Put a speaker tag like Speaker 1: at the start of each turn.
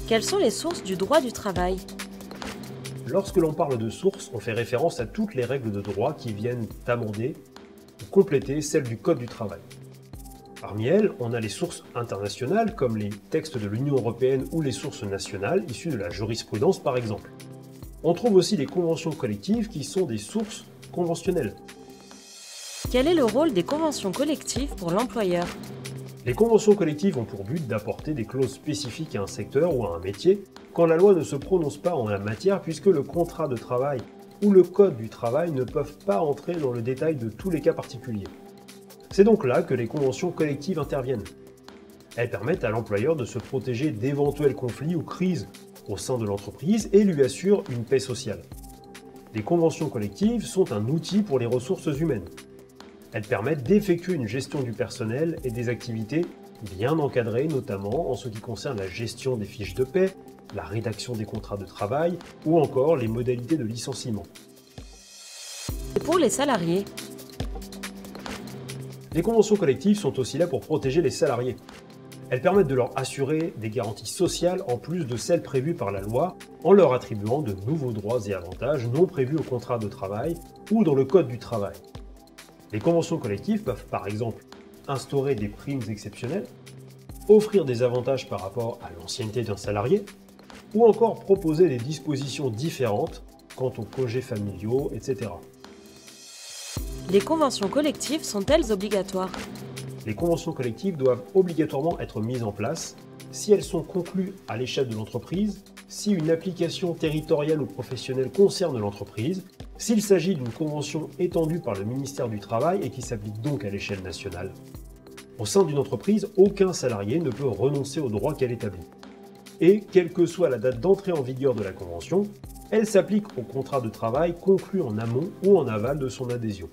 Speaker 1: Quelles sont les sources du droit du travail?
Speaker 2: Lorsque l'on parle de sources, on fait référence à toutes les règles de droit qui viennent amender ou compléter celles du Code du travail. Parmi elles, on a les sources internationales comme les textes de l'Union européenne ou les sources nationales issues de la jurisprudence par exemple. On trouve aussi les conventions collectives qui sont des sources conventionnelles.
Speaker 1: Quel est le rôle des conventions collectives pour l'employeur?
Speaker 2: Les conventions collectives ont pour but d'apporter des clauses spécifiques à un secteur ou à un métier quand la loi ne se prononce pas en la matière puisque le contrat de travail ou le code du travail ne peuvent pas entrer dans le détail de tous les cas particuliers. C'est donc là que les conventions collectives interviennent. Elles permettent à l'employeur de se protéger d'éventuels conflits ou crises au sein de l'entreprise et lui assurent une paix sociale. Les conventions collectives sont un outil pour les ressources humaines. Elles permettent d'effectuer une gestion du personnel et des activités bien encadrées, notamment en ce qui concerne la gestion des fiches de paie, la rédaction des contrats de travail ou encore les modalités de licenciement.
Speaker 1: Et pour les salariés?
Speaker 2: Les conventions collectives sont aussi là pour protéger les salariés. Elles permettent de leur assurer des garanties sociales en plus de celles prévues par la loi, en leur attribuant de nouveaux droits et avantages non prévus au contrat de travail ou dans le Code du travail. Les conventions collectives peuvent par exemple instaurer des primes exceptionnelles, offrir des avantages par rapport à l'ancienneté d'un salarié, ou encore proposer des dispositions différentes quant aux congés familiaux, etc.
Speaker 1: Les conventions collectives sont-elles obligatoires?
Speaker 2: Les conventions collectives doivent obligatoirement être mises en place si elles sont conclues à l'échelle de l'entreprise, si une application territoriale ou professionnelle concerne l'entreprise, s'il s'agit d'une convention étendue par le ministère du Travail et qui s'applique donc à l'échelle nationale. Au sein d'une entreprise, aucun salarié ne peut renoncer aux droits qu'elle établit. Et, quelle que soit la date d'entrée en vigueur de la convention, elle s'applique au contrat de travail conclu en amont ou en aval de son adhésion.